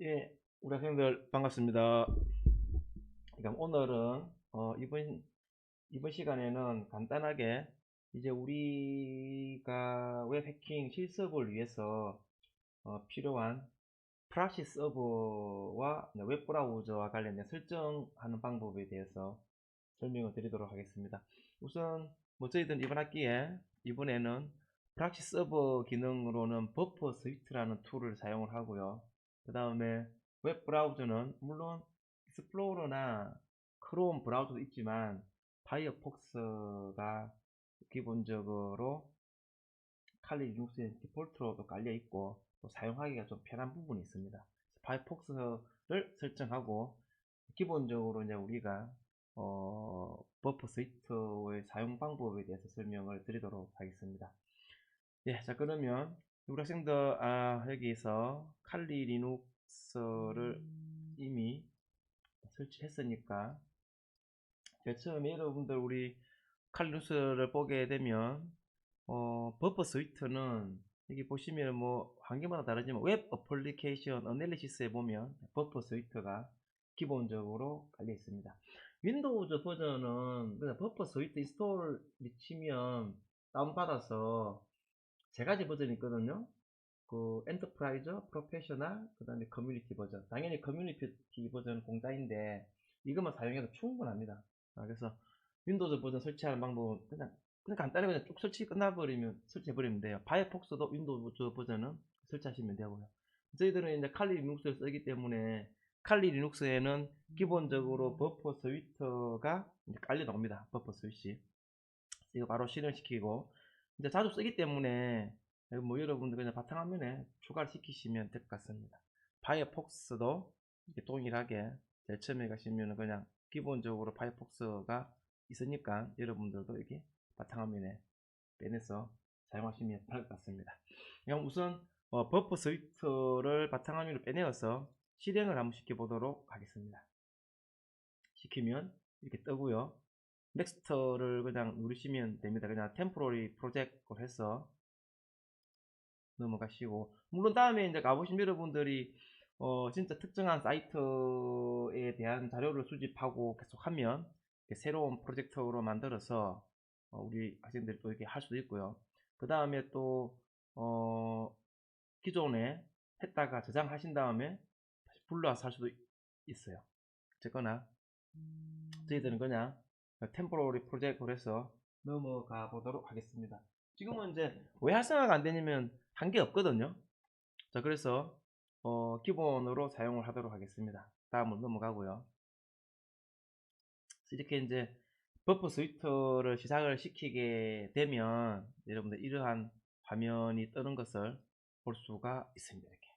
예, 우리 학생들 반갑습니다. 그러니까 오늘은 이번 시간에는 간단하게 이제 우리가 웹 해킹 실습을 위해서 필요한 프락시 서버와 웹 브라우저와 관련된 설정하는 방법에 대해서 설명을 드리도록 하겠습니다. 우선 저희들 이번에는 프락시 서버 기능으로는 버퍼 스위트라는 툴을 사용을 하고요. 그 다음에 웹 브라우저는 물론 익스플로러나 크롬 브라우저도 있지만 파이어폭스가 기본적으로 칼리 리눅스의 디폴트로도 깔려 있고 또 사용하기가 좀 편한 부분이 있습니다. 파이어폭스를 설정하고 기본적으로 이제 우리가 버퍼 스위트의 사용 방법에 대해서 설명을 드리도록 하겠습니다. 예, 자 그러면 우리 학생들 여기서 칼리 리눅스를 이미 설치했으니까 제가 처음에 여러분들 우리 칼리 리눅스를 보게 되면 버퍼 스위트는 여기 보시면 뭐 환경마다 다르지만 웹 어플리케이션 어널리시스에 보면 버퍼 스위트가 기본적으로 깔려 있습니다. 윈도우즈 버전은 그냥 버퍼 스위트 인스톨 치면 다운받아서 세 가지 버전이 있거든요. 그 엔터프라이즈, 프로페셔널, 그 다음에 커뮤니티 버전. 당연히 커뮤니티 버전은 공짜인데 이것만 사용해도 충분합니다. 그래서 윈도우즈 버전 설치하는 방법은 그냥 간단히 그냥 쭉 설치해버리면 돼요. 파이어폭스도 윈도우즈 버전은 설치하시면 되고요. 저희들은 이제 칼리 리눅스를 쓰기 때문에 칼리 리눅스에는 기본적으로 버퍼 스위트가 깔려 나옵니다. 버퍼 스위치. 이거 바로 실행시키고 이제 자주 쓰기 때문에 뭐 여러분들 그냥 바탕화면에 추가를 시키시면 될 것 같습니다. 파이어폭스도 이렇게 동일하게 제일 처음에 가시면 그냥 기본적으로 파이어폭스가 있으니까 여러분들도 이렇게 바탕화면에 빼내서 사용하시면 될 것 같습니다. 그럼 우선 버퍼 스위트를 바탕화면으로 빼내어서 실행을 한번 시켜보도록 하겠습니다. 시키면 이렇게 뜨고요. 넥스트를 그냥 누르시면 됩니다. 그냥 템포러리 프로젝트로 해서 넘어가시고, 물론 다음에 이제 가보신 여러분들이 진짜 특정한 사이트에 대한 자료를 수집하고 계속하면 새로운 프로젝트로 만들어서 우리 학생들이 또 이렇게 할 수도 있고요. 그 다음에 또 기존에 했다가 저장하신 다음에 다시 불러와서 할 수도 있어요. 어쨌거나 저희들은 그냥 템포러리 프로젝트로 해서 넘어가 보도록 하겠습니다. 지금은 이제 왜 활성화가 안 되냐면 한 게 없거든요. 자, 그래서 기본으로 사용을 하도록 하겠습니다. 다음으로 넘어가고요. 이렇게 이제 버퍼 스위트를 시작을 시키게 되면 여러분들 이러한 화면이 뜨는 것을 볼 수가 있습니다. 이렇게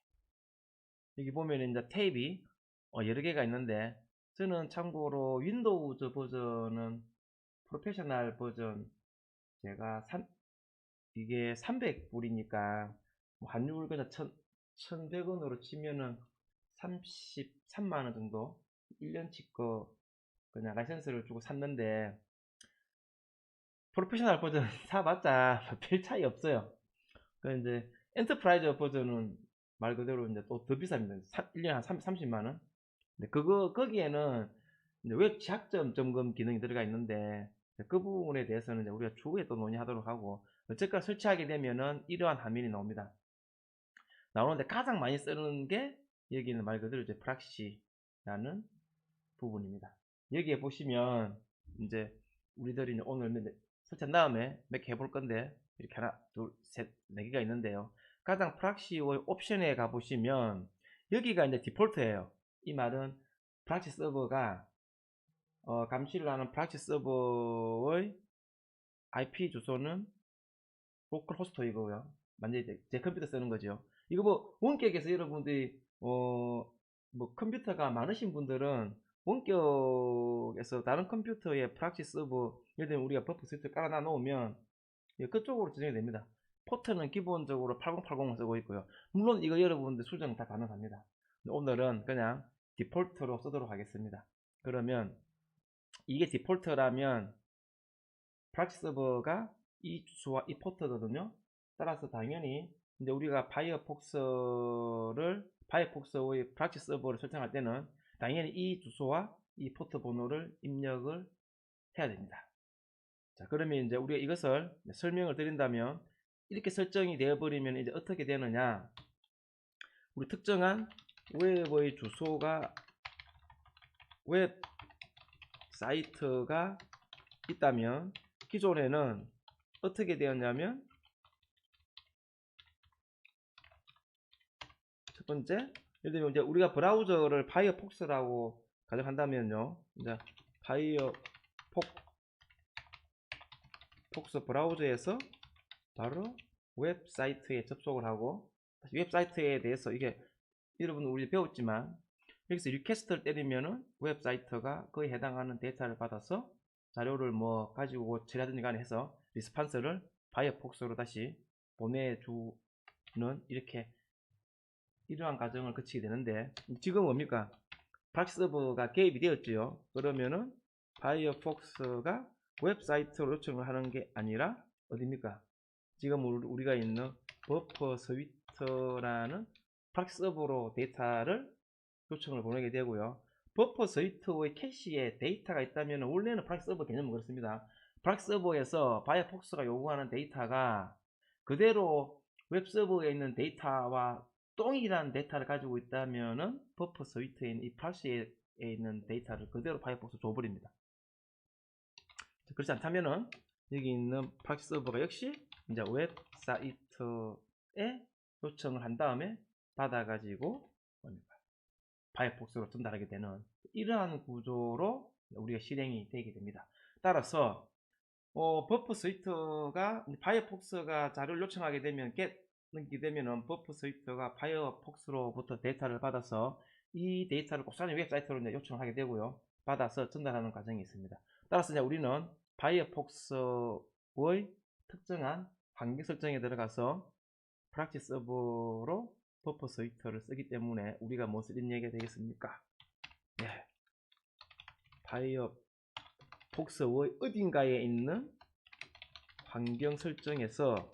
여기 보면 이제 탭이 여러 개가 있는데 저는 참고로 윈도우즈 버전은 프로페셔널 버전 제가 이게 300불이니까 뭐 환율 그냥 1100원으로 치면은 33만원 정도 1년치 거 그냥 라이센스를 주고 샀는데 프로페셔널 버전 사봤자 별 차이 없어요. 그 이제 엔터프라이즈 버전은 말 그대로 이제 또 더 비쌉니다. 1년에 한 30만원. 근데 거기에는 이제 웹 취약점 점검 기능이 들어가 있는데 그 부분에 대해서는 이제 우리가 추후에 또 논의하도록 하고 어쨌거나 설치하게 되면은 이러한 화면이 나옵니다. 나오는데 가장 많이 쓰는 게 여기는 말 그대로 이제 프락시라는 부분입니다. 여기에 보시면 이제 우리들이 이제 오늘 설치한 다음에 몇 개 해볼 건데 이렇게 하나, 둘, 셋, 네 개가 있는데요. 가장 프락시의 옵션에 가보시면 여기가 이제 디폴트예요. 이 말은 프락시 서버가 감시를 하는 프락시 서버의 IP 주소는 로컬 호스트이고요. 완전히 제 컴퓨터 쓰는 거죠. 이거 뭐 원격에서 여러분들이 뭐 컴퓨터가 많으신 분들은 원격에서 다른 컴퓨터에 프락시 서버 예를 들면 우리가 버프 스위트 깔아놔 놓으면 그쪽으로 지정이 됩니다. 포트는 기본적으로 8080을 쓰고 있고요. 물론 이거 여러분들 수정 다 가능합니다. 오늘은 그냥 디폴트로 쓰도록 하겠습니다. 그러면 이게 디폴트라면 프락시 서버가 이 주소와 이 포트거든요. 따라서 당연히 이제 우리가 파이어폭스를 파이어폭스의 프락시 서버를 설정할 때는 당연히 이 주소와 이 포트 번호를 입력을 해야 됩니다. 자, 그러면 이제 우리가 이것을 설명을 드린다면 이렇게 설정이 되어 버리면 이제 어떻게 되느냐, 우리 특정한 웹의 주소가 웹사이트가 있다면 기존에는 어떻게 되었냐면, 첫 번째, 예를 들면 이제 우리가 브라우저를 파이어폭스라고 가정한다면요, 이제 파이어폭스 브라우저에서 바로 웹사이트에 접속을 하고, 다시 웹사이트에 대해서 이게 여러분 우리 배웠지만 여기서 리퀘스트를 때리면은 웹사이트가 그에 해당하는 데이터를 받아서 자료를 뭐 가지고 처리하든지 간에 해서 리스판스를 파이어폭스로 다시 보내주는, 이렇게 이러한 과정을 거치게 되는데, 지금 뭡니까? 프락시 서버가 개입이 되었지요. 그러면은 파이어폭스가 웹사이트로 요청을 하는 게 아니라 어디입니까? 지금 우리가 있는 버퍼 스위트라는 프락시 서버로 데이터를 요청을 보내게 되고요. 버퍼 스위트의 캐시에 데이터가 있다면 원래는 프락시 서버 개념은 그렇습니다. 프락시 서버에서 파이어폭스가 요구하는 데이터가 그대로 웹 서버에 있는 데이터와 동일한 데이터를 가지고 있다면은 버퍼 스위트에 있는 이 프락시에 있는 데이터를 그대로 파이어폭스 줘버립니다. 그렇지 않다면은 여기 있는 프락시 서버가 역시 이제 웹사이트에 요청을 한 다음에 받아가지고 파이어폭스로 전달하게 되는 이러한 구조로 우리가 실행이 되게 됩니다. 따라서 버퍼 스위트가 파이어폭스가 자료를 요청하게 되면 넘게 되면은 버퍼 스위트가 파이어폭스로부터 데이터를 받아서 이 데이터를 꼭사진 웹사이트로 이제 요청하게 되고요. 받아서 전달하는 과정이 있습니다. 따라서 이제 우리는 파이어폭스의 특정한 환경 설정에 들어가서 프락시 서버로 버퍼 스위트를 쓰기 때문에 우리가 무엇을 입력해야 되겠습니까? 네. 파이어폭스의 어딘가에 있는 환경 설정에서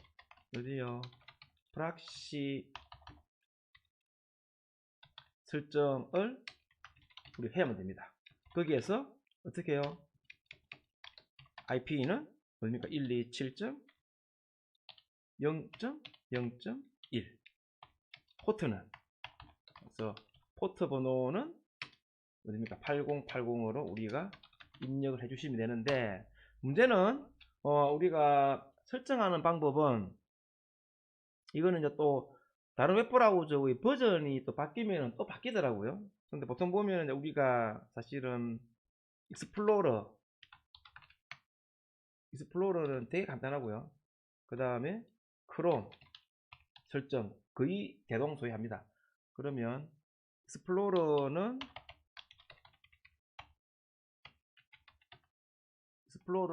어디요? 프락시 설정을 우리 해야만 됩니다. 거기에서 어떻게 해요? IP는 뭡니까? 127.0.0.1. 포트는, 그래서 포트 번호는 어디입니까? 8080으로 우리가 입력을 해주시면 되는데, 문제는 우리가 설정하는 방법은, 이거는 이제 또 다른 웹브라우저의 버전이 또 바뀌면 또 바뀌더라고요. 근데 보통 보면 우리가 사실은 익스플로러는 되게 간단하고요. 그 다음에 크롬 설정 거의 대동소이합니다. 그러면 익스플로러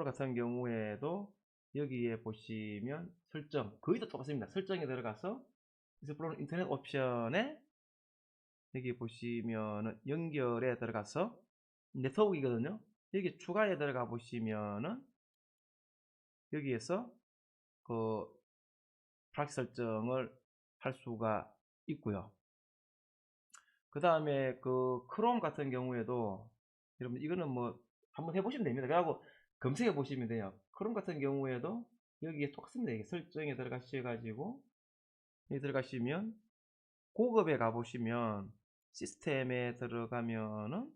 같은 경우에도 여기에 보시면 설정 거의 다 똑같습니다. 설정에 들어가서 익스플로러 인터넷 옵션에 여기 보시면은 연결에 들어가서 네트워크이거든요. 여기 추가에 들어가 보시면은 여기에서 그 프락시 설정을 할 수가 있고요. 그 다음에 그 크롬 같은 경우에도 여러분 이거는 뭐 한번 해보시면 됩니다. 그리고 검색해 보시면 돼요. 크롬 같은 경우에도 여기에 똑같습니다. 이게 설정에 들어가셔가지고 여기 들어가시면 고급에 가보시면 시스템에 들어가면은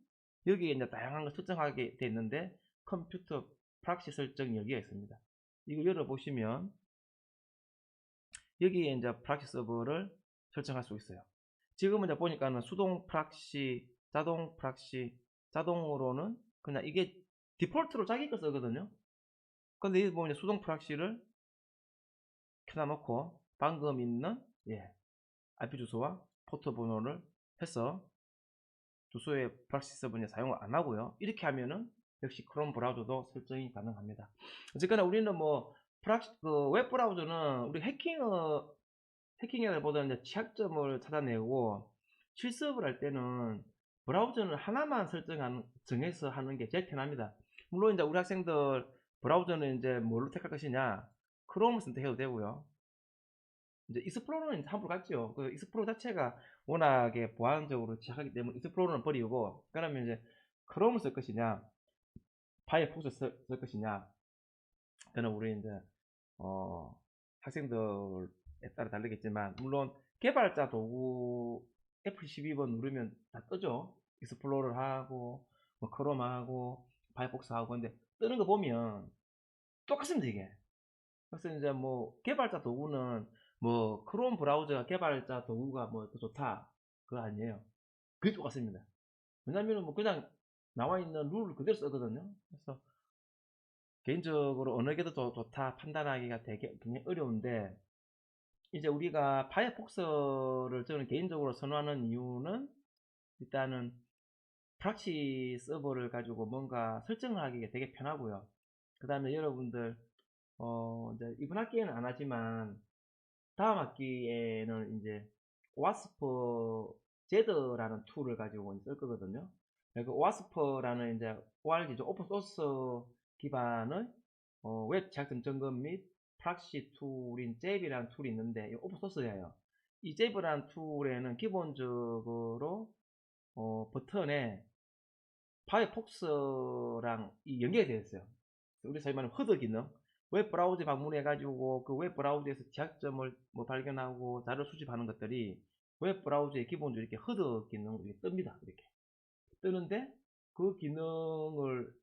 여기에 이제 다양한 걸 설정하게 되어 있는데 컴퓨터 프락시 설정 여기가 있습니다. 이거 열어보시면 여기에 이제 프락시 서버를 설정할 수 있어요. 지금은 이제 보니까는 수동 프락시, 자동 프락시, 자동으로는 그냥 이게 디폴트로 자기 거 쓰거든요. 근데 여기 보면 수동 프락시를 켜놔놓고 방금 있는 IP 주소와 포트 번호를 해서 주소의 프락시 서버는 사용을 안 하고요. 이렇게 하면은 역시 크롬 브라우저도 설정이 가능합니다. 어쨌거나 우리는 뭐 웹 브라우저는 우리 해킹이라기보다는 취약점을 찾아내고 실습을 할 때는 브라우저는 하나만 정해서 하는 게 제일 편합니다. 물론 이제 우리 학생들 브라우저는 이제 뭘로 택할 것이냐, 크롬을 선택해도 되고요. 이제 익스플로러는 함부로 갔죠. 그 익스플로러 자체가 워낙에 보안적으로 취약하기 때문에 익스플로러는 버리고, 그러면 이제 크롬을 쓸 것이냐, 파이어폭스 쓸 것이냐, 그는 우리 이제 학생들에 따라 다르겠지만, 물론 개발자 도구 F12번 누르면 다 뜨죠. 익스플로러 하고 뭐 크롬 하고 파이어폭스 하고. 근데 뜨는 거 보면 똑같습니다 이게. 그래서 이제 뭐 개발자 도구는 뭐 크롬 브라우저가 개발자 도구가 뭐 더 좋다 그거 아니에요. 그게 똑같습니다. 왜냐면은 뭐 그냥 나와 있는 룰을 그대로 쓰거든요. 그래서 개인적으로 어느 게 더 좋다 판단하기가 되게 굉장히 어려운데, 이제 우리가 파이어폭스를 저는 개인적으로 선호하는 이유는, 일단은 프락시 서버를 가지고 뭔가 설정을 하기가 되게 편하고요. 그 다음에 여러분들 이제 이번 학기에는 안 하지만 다음 학기에는 이제 와스프 제드라는 툴을 가지고 쓸 거거든요. 그 와스프라는 이제 ORG 오픈 소스 기반의 웹 제작점 점검 및 프락시 툴인 잽이라는 툴이 있는데, 오픈 소스예요. 이 잽이라는 툴에는 기본적으로 버튼에 파이어폭스랑 연결이 되어 있어요. 우리 소위 말하는 허드 기능, 웹 브라우저 방문해 가지고 그 웹 브라우저에서 지약점을 뭐 발견하고 자료 수집하는 것들이 웹 브라우저에 기본적으로 이렇게 허드 기능으로 이렇게 뜹니다. 이렇게 뜨는데, 그 기능을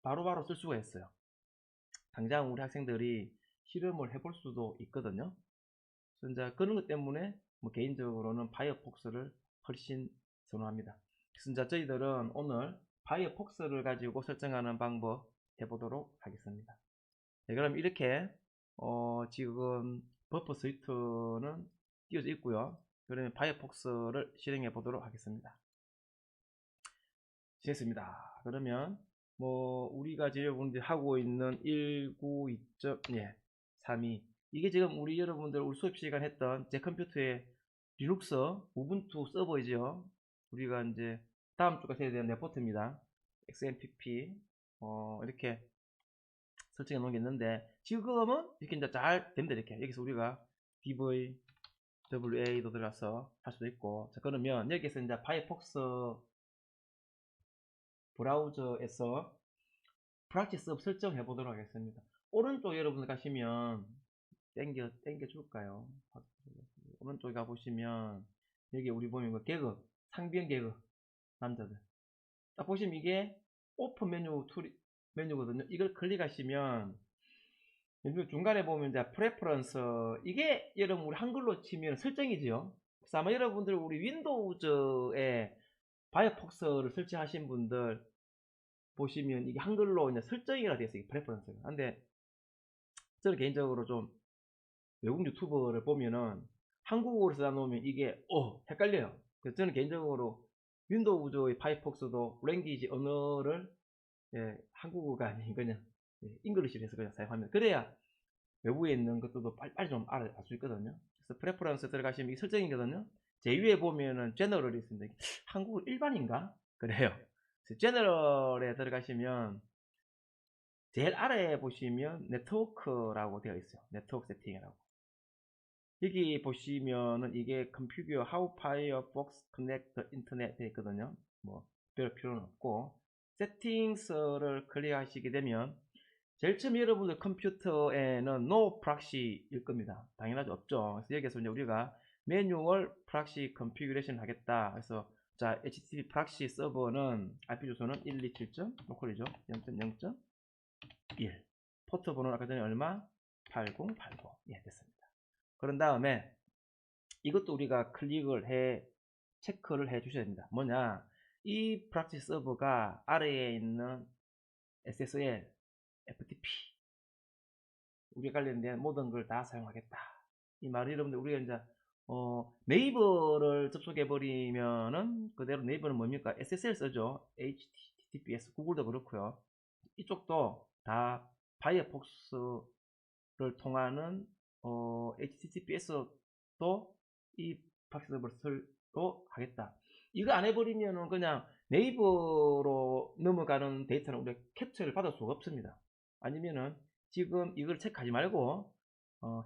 바로바로 쓸 수가 있어요. 당장 우리 학생들이 실험을 해볼 수도 있거든요. 그래서 이제 그런 것 때문에 뭐 개인적으로는 파이어폭스를 훨씬 선호합니다. 그래서 이제 저희들은 오늘 파이어폭스를 가지고 설정하는 방법 해보도록 하겠습니다. 네, 그럼 이렇게 지금 버퍼 스위트는 띄워져 있고요. 그러면 파이어폭스를 실행해 보도록 하겠습니다. 됐습니다. 그러면 뭐 우리가 지금 여러분들이 하고 있는 192.32, 이게 지금 우리 여러분들 우리 수업 시간 했던 제 컴퓨터의 리눅스 우분투 서버이죠. 우리가 이제 다음 주가 돼야 되는 레포트입니다. XMPP 이렇게 설정해 놓은 게 있는데, 지금은 이렇게 이제 잘 됩니다. 이렇게 여기서 우리가 DV, WA도 들어가서 할 수도 있고. 자, 그러면 여기서 이제 파이어폭스 브라우저에서 프락티스 업 설정해 보도록 하겠습니다. 오른쪽 여러분들 가시면 땡겨 줄까요? 오른쪽에 가보시면 여기 우리 보면 그 개그, 상비형 개그 남자들 딱 보시면 이게 오픈 메뉴거든요. 이걸 클릭하시면 중간에 보면 이제 프레퍼런스, 이게 여러분 우리 한글로 치면 설정이지요. 그래서 아마 여러분들 우리 윈도우즈에 파이어폭스를 설치하신 분들 보시면 이게 한글로 이제 설정이라 되어 있어요. 프레퍼런스가. 근데 저는 개인적으로 좀 외국 유튜버를 보면은 한국어로 써다 놓으면 이게 헷갈려요. 그래서 저는 개인적으로 윈도우즈의 파이어폭스도 랭귀지 언어를 한국어가 아닌 그냥 잉글리시로 해서 그냥 사용하면, 그래야 외부에 있는 것들도 빨리 좀 알 수 있거든요. 그래서 프레퍼런스 들어가시면 이게 설정이거든요. 제 위에 보면은 제너럴이 있습니다. 한국어 일반인가? 그래요. 제너럴에 들어가시면 제일 아래에 보시면 네트워크라고 되어 있어요. 네트워크 세팅이라고. 여기 보시면은 이게 configure how Firefox connect the internet 되어 있거든요. 뭐 별 필요는 없고, 세팅스를 클릭하시게 되면 제일 처음 여러분들 컴퓨터에는 no proxy일 겁니다. 당연하죠. 없죠. 그래서 여기서 이제 우리가 매뉴얼 proxy configuration 하겠다. 그래서 자, HTTP proxy 서버는 IP 주소는 127. 로컬이죠. 0.0.1. 포트 번호는 아까 전에 얼마? 8080. 예, 됐습니다. 그런 다음에 이것도 우리가 클릭을 체크를 해 주셔야 됩니다. 뭐냐? 이 proxy 서버가 아래에 있는 SSL, FTP 우리가 관련된 모든 걸 다 사용하겠다. 이 말이 여러분들 우리가 이제 네이버를 접속해 버리면은 그대로 네이버는 뭡니까? SSL 쓰죠. HTTPS 구글도 그렇고요. 이쪽도 다 파이어폭스를 통하는 HTTPS도 이 팍스버스로 하겠다. 이거 안 해버리면은 그냥 네이버로 넘어가는 데이터는 우리가 캡처를 받을 수가 없습니다. 아니면은 지금 이걸 체크하지 말고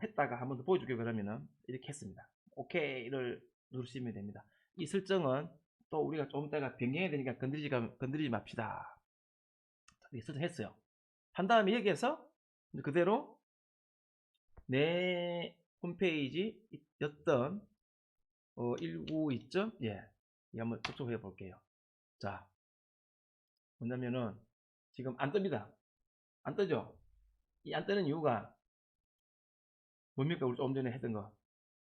했다가 한번 더 보여줄게요. 그러면은 이렇게 했습니다. OK를 누르시면 됩니다. 이 설정은 또 우리가 좀 이따가 변경해야 되니까 건드리지 맙시다. 이렇게 설정했어요. 한 다음에 여기에서 그대로 내 홈페이지였던 192점 예, 한번 접속해 볼게요. 자, 뭐냐면은 지금 안 뜹니다. 안 뜨죠? 이 안 뜨는 이유가 뭡니까? 우리 조금 전에 했던 거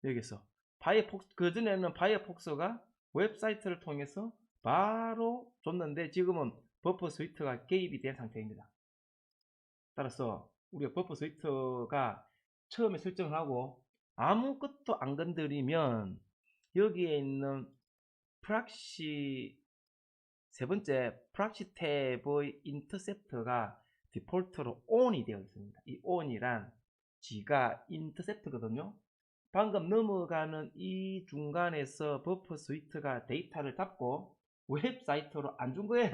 여기서 파이어폭스, 그전에는 파이어폭스가 웹사이트를 통해서 바로 줬는데 지금은 버퍼 스위트가 개입이 된 상태입니다. 따라서 우리가 버퍼 스위트가 처음에 설정을 하고 아무것도 안 건드리면 여기에 있는 프락시 세 번째 프락시 탭의 인터셉터가 디폴트로 ON이 되어 있습니다. 이 ON이란 G가 인터셉트거든요. 방금 넘어가는 이 중간에서 버퍼 스위트가 데이터를 잡고 웹사이트로 안 준 거예요.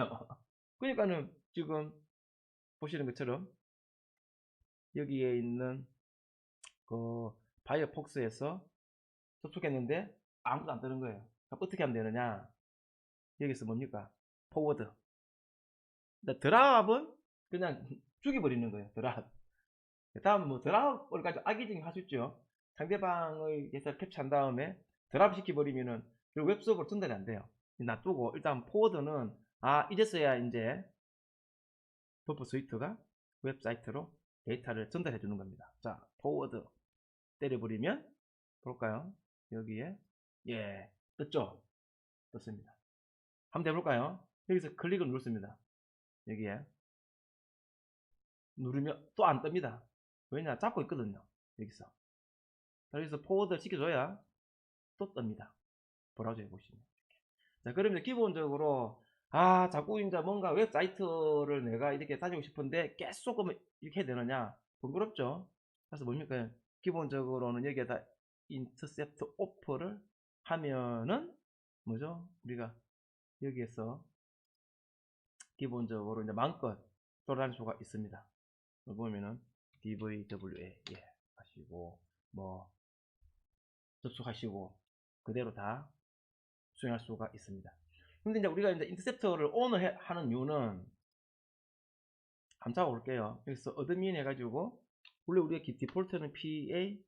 그러니까는 지금 보시는 것처럼 여기에 있는 그 파이어폭스에서 접속했는데 아무도 안 뜨는 거예요. 어떻게 하면 되느냐? 여기서 뭡니까? 포워드. 드랍은 그냥 죽여버리는 거예요. 드랍. 다음 뭐 드랍을 가지고 악의적인 할 수 있죠. 상대방의 데이터를 캡처한 다음에 드랍 시켜버리면은 웹서버로 전달이 안 돼요. 놔두고 일단 포워드는 이제서야 이제 버퍼 스위트가 웹사이트로 데이터를 전달해 주는 겁니다. 자, 포워드 때려버리면 볼까요? 여기에 예, 떴죠? 떴습니다. 한번 해볼까요? 여기서 클릭을 누르습니다. 여기에 누르면 또 안 뜹니다. 왜냐? 잡고 있거든요. 여기서. 여기서 포워드 시켜줘야 또 뜹니다. 브라우저에 보시면. 자, 그러면 기본적으로 자꾸 이제 뭔가 웹사이트를 내가 이렇게 따지고 싶은데 계속 이렇게 해야 되느냐? 번거롭죠? 그래서 뭡니까? 기본적으로는 여기에다 인터셉트 오프를 하면은 뭐죠? 우리가 여기에서 기본적으로 이제 마음껏 돌아다닐 수가 있습니다. 보면은 DVWA 하시고 뭐 접속하시고 그대로 다 수행할 수가 있습니다. 근데 이제 우리가 이제 인터셉터를 ON을 하는 이유는 한번 잡아볼게요. 여기서 어드민 해가지고 원래 우리가 디폴트는 PA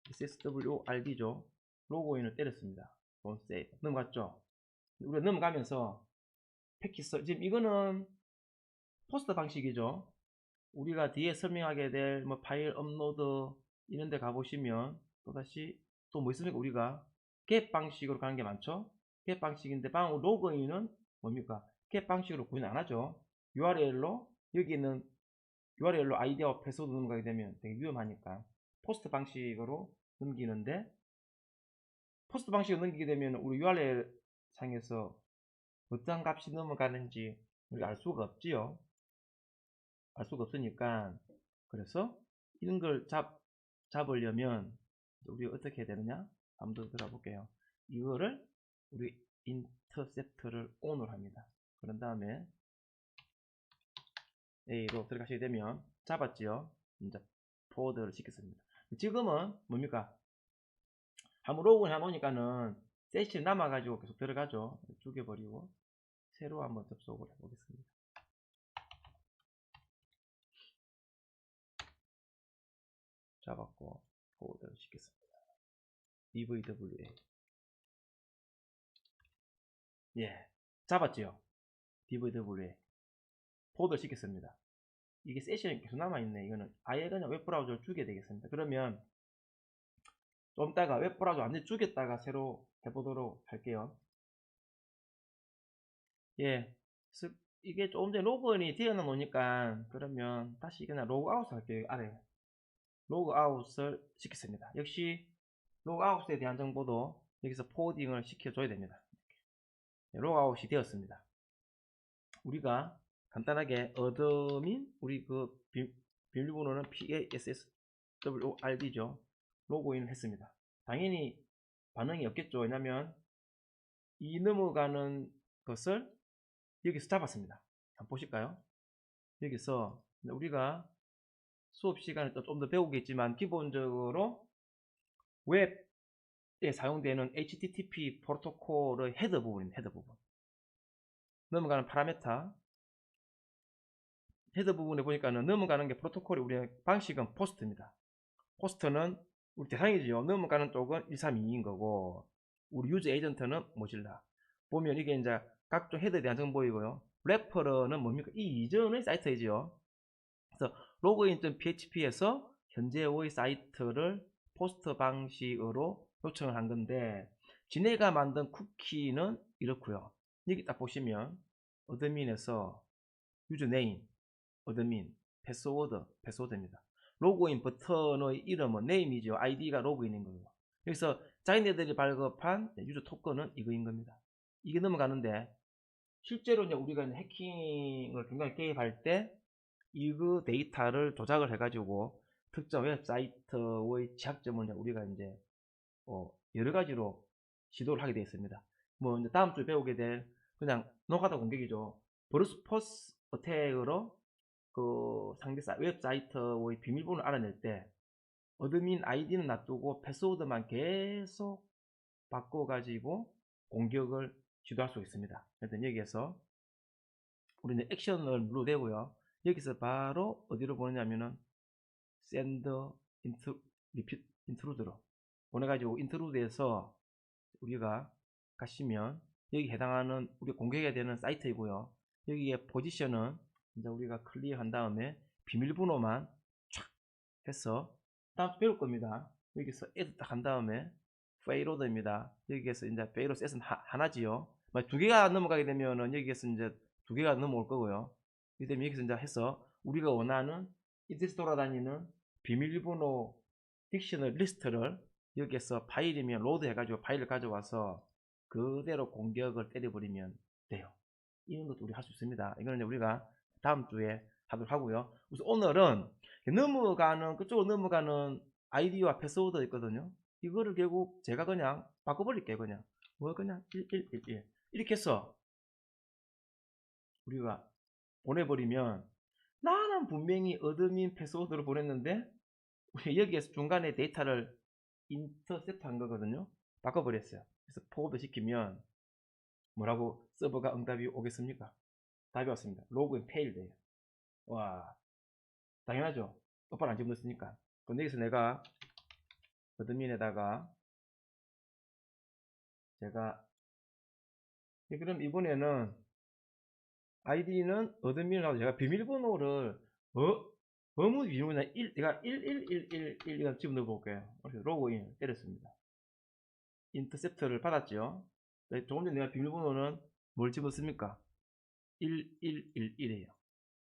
SSWORD죠. 로그인을 때렸습니다. Don't save. 넘어갔죠. 우리가 넘어가면서 패키지 지금 이거는 포스트 방식이죠. 우리가 뒤에 설명하게 될 뭐 파일 업로드 이런 데 가보시면 또다시 또 뭐 있습니까? 우리가 get 방식으로 가는 게 많죠. get 방식인데 방 로그인은 뭡니까? get 방식으로 구현 안 하죠. URL로 여기 있는 URL로 아이디와 패스워드 넘어가게 되면 되게 위험하니까 포스트 방식으로 넘기는데 포스트 방식으로 넘기게 되면 우리 URL 상에서 어떤 값이 넘어가는지 우리가 알 수가 없지요. 알 수가 없으니까 그래서 이런 걸 잡으려면 우리 어떻게 해야 되느냐? 한번 더 들어볼게요. 이거를 우리 인터셉트를 ON을 합니다. 그런 다음에 A로 들어가시게 되면 잡았지요. 이제 포워드를 시켰습니다. 지금은 뭡니까? 한번 로그인 해놓으니까는 세션 남아가지고 계속 들어가죠. 죽여버리고 새로 한번 접속을 해보겠습니다. 잡았고 포워드를 시켰습니다. DVWA 잡았지요. DVWA 포워드를 시켰습니다. 이게 세션이 계속 남아있네. 이거는 아예 그냥 웹브라우저를 주게 되겠습니다. 그러면 좀 이따가 웹브라우저 완전히 주겠다가 새로 해보도록 할게요. 이게 조금 전에 로그인이 되어 놓으니까 그러면 다시 그냥 로그아웃 할게요. 아래 로그아웃을 시켰습니다. 역시 로그아웃에 대한 정보도 여기서 포워딩을 시켜줘야 됩니다. 로그아웃이 되었습니다. 우리가 간단하게 어드민 우리 그 비밀번호는 PASSWORD죠. 로그인을 했습니다. 당연히 반응이 없겠죠. 왜냐면 이 넘어가는 것을 여기서 잡았습니다. 한번 보실까요? 여기서 우리가 수업 시간에 좀 더 배우겠지만 기본적으로 웹 사용되는 HTTP 프로토콜의 헤더 부분입니다. 헤더 부분. 넘어가는 파라메터. 헤더 부분에 보니까는 넘어가는 게 프로토콜이 우리의 방식은 포스트입니다. 포스트는 우리 대상이죠. 넘어가는 쪽은 1322인 거고, 우리 유저 에이전트는 모질라. 보면 이게 이제 각종 헤더에 대한 정보이고요. 레퍼러는 뭡니까? 이 이전의 사이트이죠. 그래서 login.php에서 현재의 사이트를 포스트 방식으로 요청을 한 건데, 지네가 만든 쿠키는 이렇고요. 여기 딱 보시면 어드민에서 유저네임, 어드민, 패스워드입니다. 로그인 버튼의 이름은 네임이죠. 아이디가 로그인인 거예요. 그래서 자기네들이 발급한 유저 토큰은 이거인 겁니다. 이게 넘어가는데, 실제로 이제 우리가 이제 해킹을 굉장히 개입할 때 이거 데이터를 조작을 해가지고 특정 웹사이트의 취약점을 우리가 이제 여러 가지로 시도를 하게 되어 있습니다. 뭐 이제 다음 주에 배우게 될 그냥 노가다 공격이죠. 브루스포스 어택으로 그 상대 웹사이트의 비밀번호를 알아낼 때 어드민 아이디는 놔두고 패스워드만 계속 바꿔가지고 공격을 시도할 수 있습니다. 그래서 여기에서 우리는 액션을 눌러도 되고요. 여기서 바로 어디로 보내냐면은 send repeat intrude로 보내가지고 intrude에서 우리가 가시면 여기 해당하는 우리 공격해야 되는 사이트이고요. 여기에 포지션은 이제 우리가 클리어한 다음에 비밀번호만 촥 해서 다음 배울 겁니다. 여기서 add 딱 한 다음에 페이로드입니다. 여기에서 이제 페이로드 셋은 하나지요. 두 개가 넘어가게 되면은 여기에서 이제 두 개가 넘어올 거고요. 그 다음에 여기서 이제 해서 우리가 원하는 인터넷 돌아다니는 비밀번호 딕셔너리 리스트를 여기에서 파일이면 로드 해가지고 파일을 가져와서 그대로 공격을 때려버리면 돼요. 이런 것도 우리 할 수 있습니다. 이거는 이제 우리가 다음 주에 하도록 하고요. 우선 오늘은 넘어가는 그쪽으로 넘어가는 아이디와 패스워드 있거든요. 이거를 결국 제가 그냥 바꿔버릴게요. 그냥 그냥 1111 이렇게 해서 우리가 보내버리면 나는 분명히 어드민 패스워드를 보냈는데 우리 여기에서 중간에 데이터를 인터셉트 한 거거든요. 바꿔버렸어요. 그래서 포워드 시키면 뭐라고 서버가 응답이 오겠습니까? 답이 왔습니다. 로그인 페일드예요. 와, 당연하죠. 똑바로 안 집어넣었으니까. 그럼 여기서 내가 어드민에다가 제가 그럼 이번에는 아이디는 어드민을 하고 제가 비밀번호를 너무 비밀번호 내가 11111 집어넣어 볼게요. 그래서 로그인 때렸습니다. 인터셉트를 받았죠. 조금 전에 내가 비밀번호는 뭘 집었습니까? 1111이에요.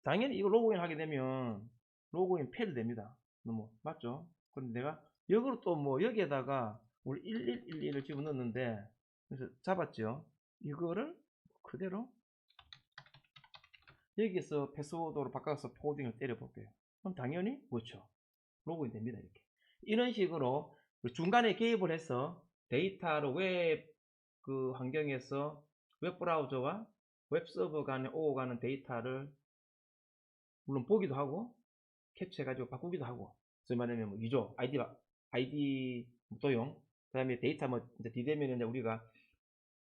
당연히 이거 로그인 하게 되면 로그인 페일 됩니다. 너무 맞죠? 그런데 내가 역으로 또 뭐 여기에다가 우리 1111을 집어넣었는데 그래서 잡았죠. 이거를 그대로 여기에서 패스워드로 바꿔서 포워딩을 때려 볼게요. 그럼 당연히 그렇죠. 로그인 됩니다. 이렇게 이런 식으로 중간에 개입을 해서 데이터를 웹 그 환경에서 웹 브라우저와 웹 서버 간에 오고 가는 데이터를 물론 보기도 하고 캡처해 가지고 바꾸기도 하고 소위 말하면 뭐 유저 아이디 도용 그 다음에 데이터 뭐 이제 뒤되면 이제 우리가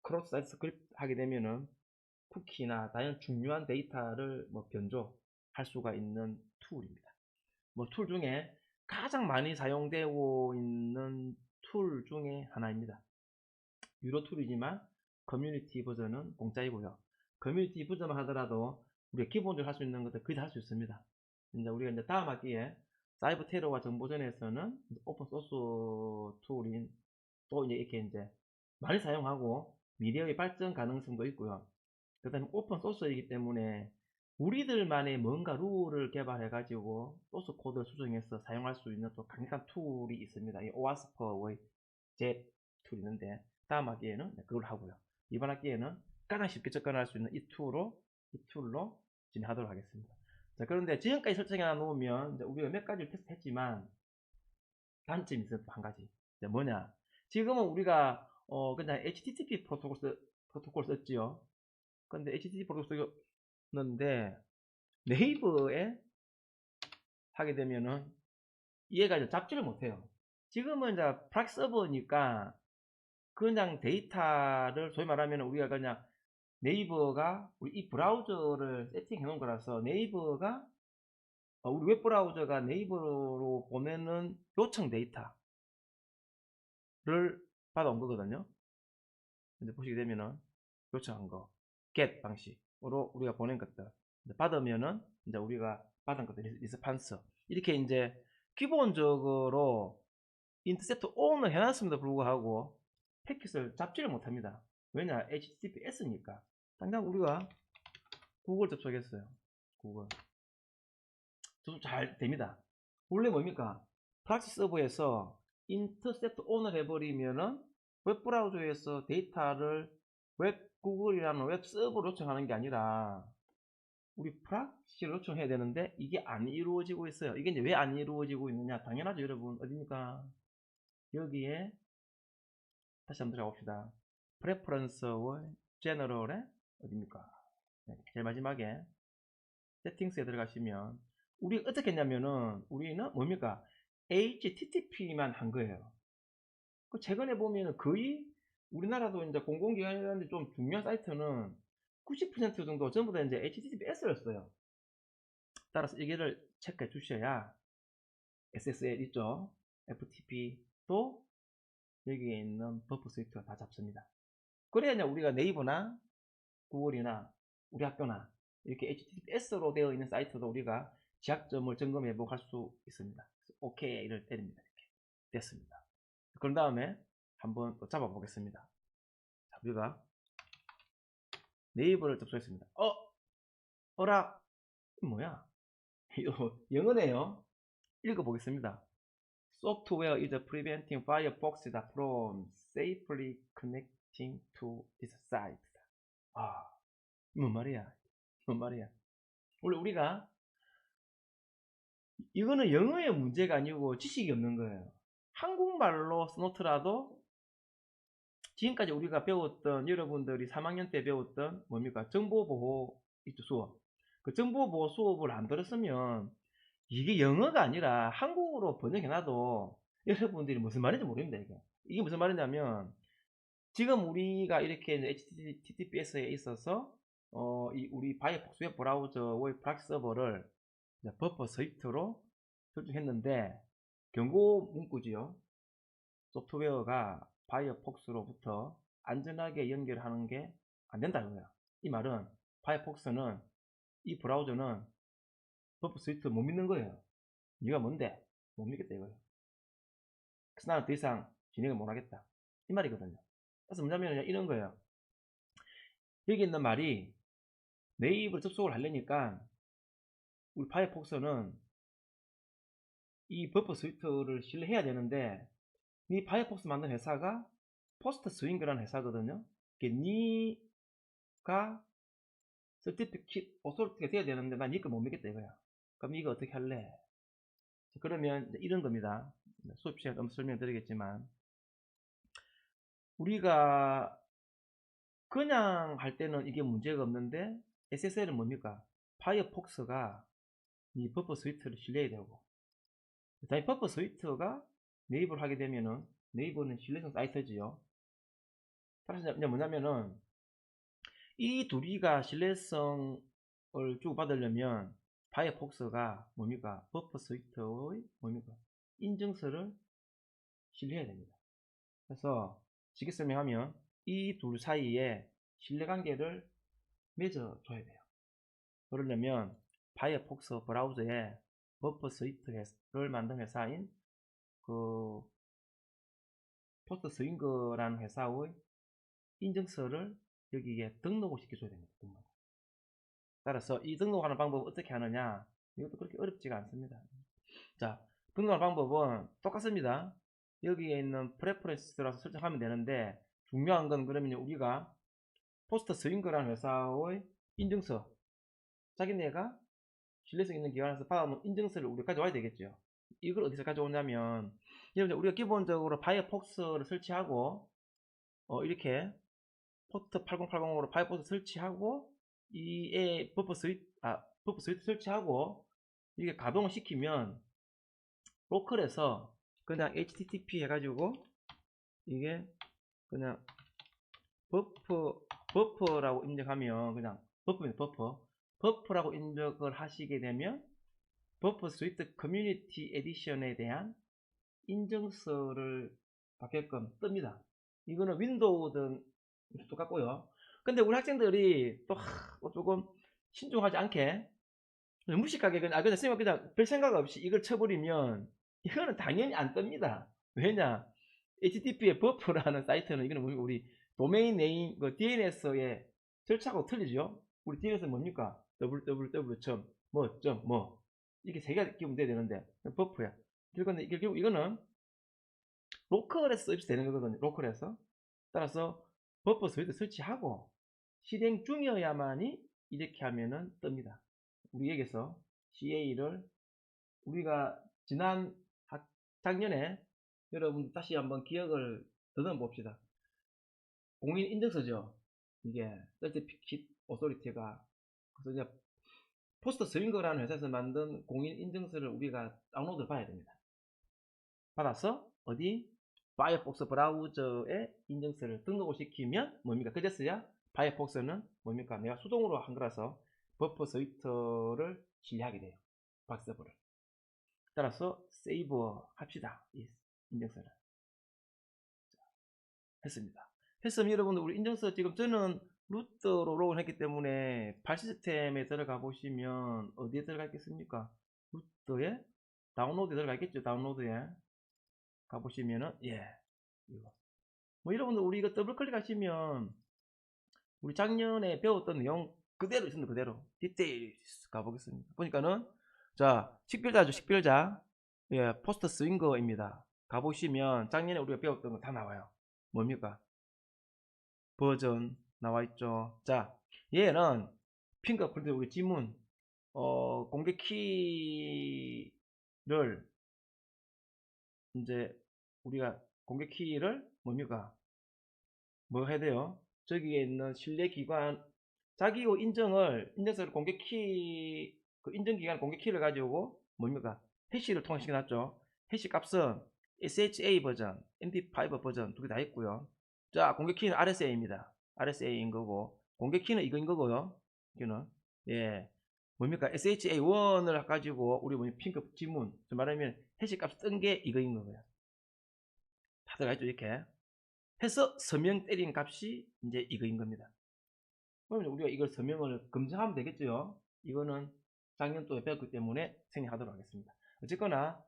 크로스 사이트 스크립트 하게 되면은 쿠키나 다른 중요한 데이터를 뭐 변조할 수가 있는 툴입니다. 뭐 툴 중에 가장 많이 사용되고 있는 툴 중에 하나입니다. 유료 툴이지만 커뮤니티 버전은 공짜이고요. 커뮤니티 버전만 하더라도 우리가 기본적으로 할 수 있는 것들 거의 다 할 수 있습니다. 이제 우리가 이제 다음 학기에 사이버 테러와 정보전에서는 오픈 소스 툴인 또 이제 이렇게 이제 많이 사용하고 미래의 발전 가능성도 있고요. 그 다음에 오픈 소스이기 때문에 우리들만의 뭔가 룰을 개발해 가지고 소스 코드를 수정해서 사용할 수 있는 또 강력한 툴이 있습니다. 이 오아스퍼의 제 툴이 있는데 다음 학기에는 그걸 하고요. 이번 학기에는 가장 쉽게 접근할 수 있는 이 툴로 진행하도록 하겠습니다. 자, 그런데 지금까지 설정해 놓으면 우리가 몇 가지를 테스트했지만 단점이 있어요. 또 한 가지. 뭐냐? 지금은 우리가 그냥 HTTP 프로토콜 썼지요. 근데 HTTP 프로토콜 썼는데 네이버에 하게 되면은 얘가 이제 잡지를 못해요. 지금은 이제 프락 서버니까 그냥 데이터를 소위 말하면 우리가 그냥 네이버가 우리 이 브라우저를 세팅해 놓은 거라서 네이버가 우리 웹브라우저가 네이버로 보내는 요청 데이터를 받아온 거거든요. 이제 보시게 되면은 요청한 거 get 방식으로 우리가 보낸 것들 받으면은 이제 우리가 받은 것들 리스판스 이렇게 이제 기본적으로 인터셉트 온을 해놨음에도 불구하고 패킷을 잡지를 못합니다. 왜냐? HTTPS니까. 당장 우리가 구글 접속했어요. 구글 접속 잘 됩니다. 원래 뭡니까? 프락시 서버에서 인터셉트 온을 해버리면은 웹브라우저에서 데이터를 구글이라는 웹 서버로 요청하는 게 아니라 우리 프락시를 요청해야 되는데 이게 안 이루어지고 있어요. 이게 이제 왜 안 이루어지고 있느냐? 당연하죠, 여러분. 어딥니까? 여기에 다시 한번 들어가 봅시다. 프레퍼런스와 제너럴에 어딥니까? 네, 제일 마지막에 세팅스에 들어가시면 우리 어떻게 했냐면은 우리는 뭡니까? HTTP만 한 거예요. 그 최근에 보면은 거의 우리나라도 이제 공공기관이라는데 좀 중요한 사이트는 90% 정도 전부 다 이제 HTTPS였어요. 따라서 이게를 체크해 주셔야 SSL 있죠. FTP도 여기에 있는 버프 스위트가 다 잡습니다. 그래야 이제 우리가 네이버나 구글이나 우리 학교나 이렇게 HTTPS로 되어 있는 사이트도 우리가 지약점을 점검해 보고 할 수 있습니다. OK를 때립니다. 이렇게 됐습니다. 그런 다음에 한번 또 잡아 보겠습니다. 자, 우리가 네이버를 접속했습니다. 어라, 뭐야? 이거 영어네요. 읽어 보겠습니다. Software is preventing Firefox from safely connecting to this site. 뭔 말이야? 뭔 말이야? 원래 우리가 이거는 영어의 문제가 아니고 지식이 없는 거예요. 한국말로 써놓더라도 지금까지 우리가 배웠던 여러분들이 3학년 때 배웠던 뭡니까? 정보보호 있죠, 수업. 그 정보보호 수업을 안 들었으면 이게 영어가 아니라 한국어로 번역해놔도 여러분들이 무슨 말인지 모릅니다, 이게 무슨 말이냐면 지금 우리가 이렇게 HTTPS에 있어서 우리 파이어폭스 웹 브라우저의 프락시 서버를 버퍼 스위프트로 설정했는데 경고 문구지요. 소프트웨어가 파이어폭스로부터 안전하게 연결하는 게 안 된다는 거야. 이 말은 파이어폭스는 이 브라우저는 버퍼 스위프트 못 믿는 거예요. 이유가 뭔데? 못 믿겠다 이거예요. 그래서 나는 더 이상 진행을 못 하겠다. 이 말이거든요. 그래서 뭐냐면 이런 거예요. 여기 있는 말이 네이버로 접속을 하려니까 우리 파이어폭스는 이 버퍼 스위프트를 신뢰해야 되는데 이 파이어폭스 만든 회사가 포스트 스윙그라는 회사거든요. 니가 서티피킷 오소르티가 돼야 되는데 난 이거 못 믿겠다 이거야. 그럼 이거 어떻게 할래? 그러면 이런 겁니다. 수업 시간에 좀 설명드리겠지만 우리가 그냥 할 때는 이게 문제가 없는데 SSL은 뭡니까? 파이어폭스가 이 버퍼 스위프트를 신뢰해야 되고 이 버퍼 스위프트가 네이버를 하게 되면은 네이버는 신뢰성 사이트지요. 따라서 이제 뭐냐면은 이 둘이가 신뢰성을 주고받으려면 파이어폭스가 뭡니까? 버퍼 스위프트의 뭡니까? 인증서를 신뢰해야 됩니다. 그래서 쉽게 설명하면 이 둘 사이에 신뢰관계를 맺어줘야 돼요. 그러려면 파이어폭스 브라우저에 버퍼 스위프트를 만든 회사인 그 포스트 스윙거라는 회사의 인증서를 여기에 등록을 시켜줘야 됩니다. 따라서 이 등록하는 방법은 어떻게 하느냐? 이것도 그렇게 어렵지가 않습니다. 자, 등록하는 방법은 똑같습니다. 여기에 있는 프레퍼런스라서 설정하면 되는데 중요한 건 그러면 우리가 포스트 스윙거라는 회사의 인증서 자기네가 신뢰성 있는 기관에서 받아온 인증서를 우리가 가져와야 되겠죠. 이걸 어디서 가져오냐면 여러분 우리가 기본적으로 파이어폭스를 설치하고 이렇게 포트 8080으로 파이어폭스 설치하고 이에 버퍼 스위트 설치하고 이게 가동을 시키면 로컬에서 그냥 HTTP 해가지고 이게 그냥 버퍼라고 입력하면 그냥 버퍼입니다. 버퍼라고 입력을 하시게 되면 버퍼 스위트 커뮤니티 에디션에 대한 인증서를 받게끔 뜹니다. 이거는 윈도우든 똑같고요. 근데 우리 학생들이 또 조금 신중하지 않게 무식하게 그냥 선생님 그냥 별 생각 없이 이걸 쳐버리면 이거는 당연히 안 뜹니다. 왜냐? HTTP의 버프라는 사이트는 이거는 우리 도메인 네임 DNS의 절차하고 틀리죠. 우리 DNS는 뭡니까? www. 뭐 이게 세 개가 끼우면 되는데 버프야. 결국 이거는 로컬에서 서비스 되는 거거든요. 로컬에서. 따라서 버퍼 스위트 설치하고 실행 중이어야만이 이렇게 하면은 뜹니다. 우리 여기서 CA를 우리가 지난 작년에 여러분 다시 한번 기억을 더듬어 봅시다. 공인인증서죠. 이게 서티피킷 오소리티가 그래서 이제 포스터 스윙거라는 회사에서 만든 공인인증서를 우리가 다운로드를 받아야 됩니다. 받아서 어디 파이어폭스 브라우저에 인증서를 등록을 시키면 뭡니까? 그제서야 파이어폭스는 뭡니까? 내가 수동으로 한 거라서 버퍼 스위터를 실리하게 돼요. 박서버를. 따라서 세이브 합시다. 이 인증서를. 했습니다. 했으면 여러분들 우리 인증서 지금 저는 루트로 로그인 했기 때문에 팔 시스템에 들어가 보시면 어디에 들어가 있겠습니까? 루트에 다운로드에 들어가 있겠죠. 다운로드에 가보시면은 이거 뭐 여러분들 우리 이거 더블 클릭하시면 우리 작년에 배웠던 내용 그대로 있습니다. 그대로 디테일스 가보겠습니다. 보니까는 자 식별자죠. 식별자 포스터 스윙거입니다. 가보시면 작년에 우리가 배웠던 거 다 나와요. 뭡니까? 버전 나와 있죠. 자 얘는 핑거프린트 우리 지문 공개 키를 이제 우리가 공개 키를 뭡니까? 뭐 해야 돼요? 저기에 있는 신뢰기관 자기호 인증서를 공개 키 그 인증기관 공개 키를 가지고 뭡니까? 해시를 통합시켜 놨죠. 해시 값은 SHA 버전, MD5 버전 두 개 다 있고요. 자, 공개 키는 RSA입니다. RSA인 거고 공개 키는 이거인 거고요. 이거는 뭡니까? SHA1을 가지고 우리 핑크 지문 말하면 해시 값 뜬 게 이거인 거고요. 다 들어가 있죠, 이렇게. 해서 서명 때린 값이 이제 이거인 겁니다. 그러면 우리가 이걸 서명을 검증하면 되겠죠. 이거는 작년도에 배웠기 때문에 생략하도록 하겠습니다. 어쨌거나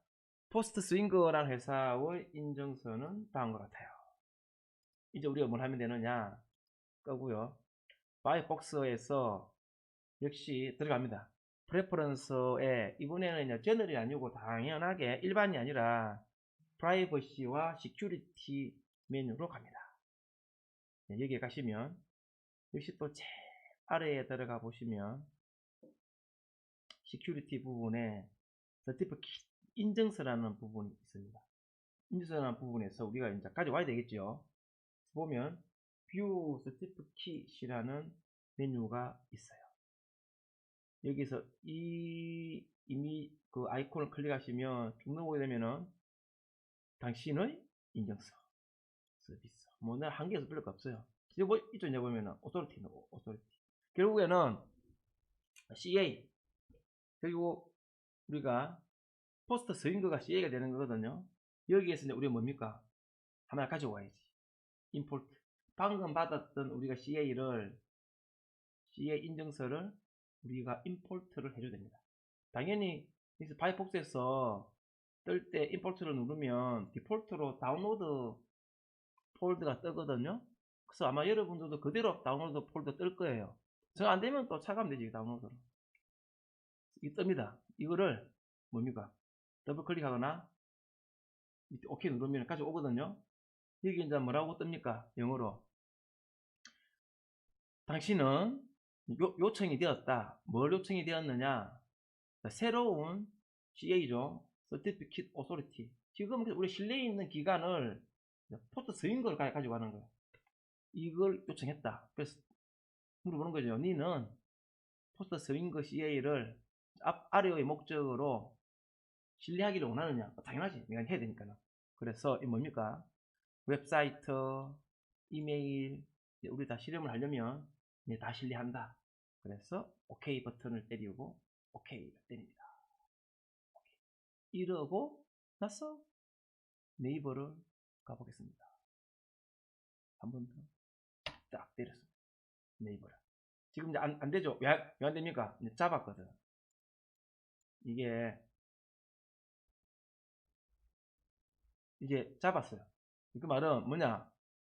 포스트 스윙거라는 회사의 인증서는 다음과 같아요. 이제 우리가 뭘 하면 되느냐 끄고요. 파이어폭스에서 역시 들어갑니다. 프레퍼런스에 이번에는 제너럴이 아니고 당연하게 일반이 아니라 프라이버시와 시큐리티 메뉴로 갑니다. 여기에 가시면 역시 또 제일 아래에 들어가 보시면 시큐리티 부분에 서티피킷 인증서라는 부분이 있습니다. 인증서라는 부분에서 우리가 이제 가져와야 되겠죠. 보면 뷰 서티피킷이라는 메뉴가 있어요. 여기서 이미 그 아이콘을 클릭하시면 쭉 넘어오게 되면은 당신의 인증서 서비스 뭐나 한 개에서 별로 없어요. 뭐 이쪽 이제 보면은 오토리티 결국에는 CA 그리고 우리가 포스트 스윙거가 CA가 되는 거거든요. 여기에서 이제 우리가 뭡니까? 하나 가지고 와야지. 임포트. 방금 받았던 우리가 CA 인증서를 우리가 임포트를 해줘야 됩니다. 당연히 여기서 파이어폭스에서 뜰 때 임포트를 누르면 디폴트로 다운로드 폴더가 뜨거든요. 그래서 아마 여러분들도 그대로 다운로드 폴더 뜰 거예요. 저 안 되면 또 찾아가면 되지, 다운로드로. 이 뜹니다. 이거를 뭡니까? 더블 클릭하거나 밑에 OK 누르면 가져오거든요. 여기 이제 뭐라고 뜹니까? 영어로. 당신은 요청이 되었다. 뭘 요청이 되었느냐? 새로운 CA죠. Certificate Authority. 지금 우리 실내에 있는 기간을 포스트 스윙걸 가지고 가는 거예요. 이걸 요청했다. 그래서 물어보는 거죠. 니는 포스트 스윙거 CA를 아래의 목적으로 신뢰하기를 원하느냐? 당연하지. 내가 해야 되니까. 그래서 이 뭡니까? 웹사이트, 이메일 우리 다 실험을 하려면 다 실리한다. 그래서 OK 버튼을 때리고 OK 때립니다. 이러고 나서 네이버를 가보겠습니다. 한 번 더 딱 때렸습니다. 네이버를. 지금 이제 안 되죠? 왜 안 됩니까? 이제 잡았거든. 이게 이제 잡았어요. 그 말은 뭐냐?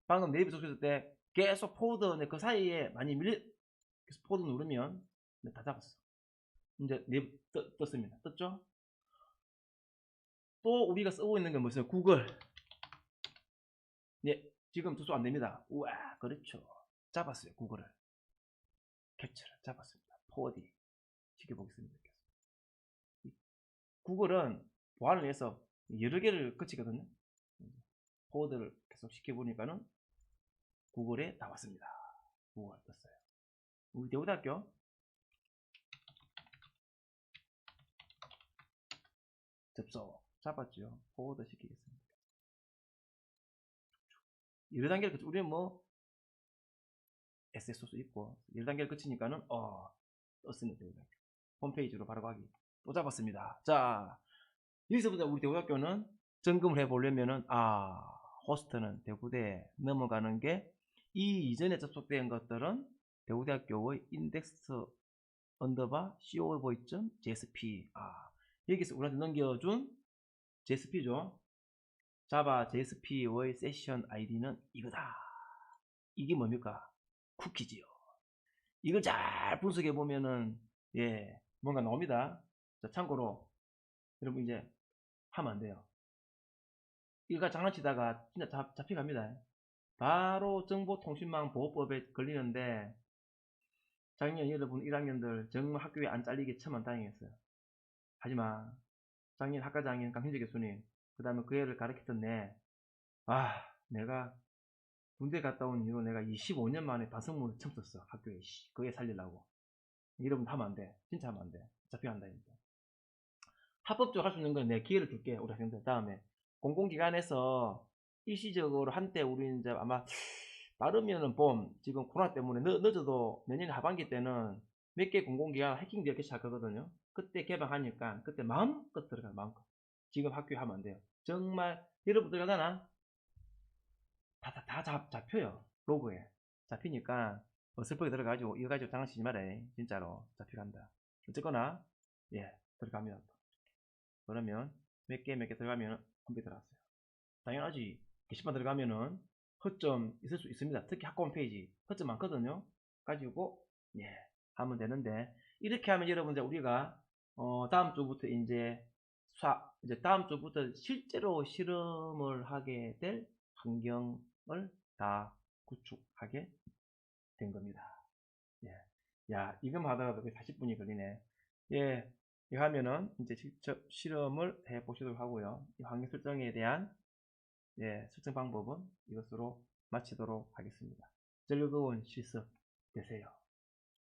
방금 네이버 접속했을 때 계속 포워드 그 사이에 많이 계속 포워드 누르면 다 잡았어. 이제 네이버 떴습니다. 떴죠? 또 우리가 쓰고 있는 게 뭐였어요? 구글. 네, 지금 접속 안 됩니다. 우와, 그렇죠. 잡았어요. 구글을. 캡처를 잡았습니다. 포워디. 지켜보겠습니다. 구글은 보안을 위해서 여러 개를 거치거든요. 포워드를 계속 시켜보니까는 구글에 나왔습니다. 구글 떴어요. 우리 대우대학교 접속 잡았죠. 포워드 시키겠습니다. 여러 단계를 거치, 우리는 뭐 SS도 있고 여러 단계를 거치니까는 떴습니다. 대우대학교 홈페이지로 바로 가기. 또 잡았습니다. 자, 여기서부터 우리 대우대학교는 점검을 해보려면은 호스트는 대구대에 넘어가는 게 이 이전에 접속된 것들은 대구대학교의 인덱스 언더바 co.jsp 여기서 우리한테 넘겨준 JSP죠. 자바 JSP의 세션 아이디는 이거다. 이게 뭡니까? 쿠키지요. 이걸 잘 분석해 보면은 뭔가 나옵니다. 자, 참고로 여러분 이제 하면 안 돼요. 이거 장난치다가 진짜 잡혀갑니다. 바로 정보통신망 보호법에 걸리는데 작년 여러분 1학년들 정말 학교에 안 잘리게 천만다행이었어요. 하지만 작년 학과장인 강hin재 교수님 그 다음에 그 애를 가르쳤던 내가 군대 갔다 온 이후로 내가 25년 만에 반성문을 처음 썼어. 학교에 그애 살리려고. 여러분 하면 안 돼. 진짜 하면 안 돼. 잡혀간다. 합법적으로 할 수 있는 건 내가 기회를 줄게. 우리 학생들 다음에 공공기관에서 일시적으로 한때 우리 이제 아마 빠르면은 지금 코로나 때문에 늦어도 내년 하반기 때는 몇 개 공공기관 해킹되어 개시할 거거든요. 그때 개방하니까 그때 마음껏 들어가요. 마음껏. 지금 학교에 하면 안 돼요. 정말 여러분 들어가잖아. 다 잡혀요. 로그에 잡히니까 어설프게 들어가지고 이거 가지고 장난치지 말아요. 진짜로 잡혀간다. 어쨌거나 들어갑니다. 그러면 몇 개 들어가면 컴퓨터 들어갔어요. 당연하지. 게시판 들어가면은 허점 있을 수 있습니다. 특히 학과 홈페이지 허점 많거든요. 가지고 하면 되는데 이렇게 하면 여러분들 우리가 다음 주부터 이제 다음 주부터 실제로 실험을 하게 될 환경을 다 구축하게 된 겁니다. 야, 이거 하다가도 40분이 걸리네. 이거 하면은 이제 직접 실험을 해 보시도록 하고요. 이 환경 설정에 대한 설정 방법은 이것으로 마치도록 하겠습니다. 즐거운 실습 되세요.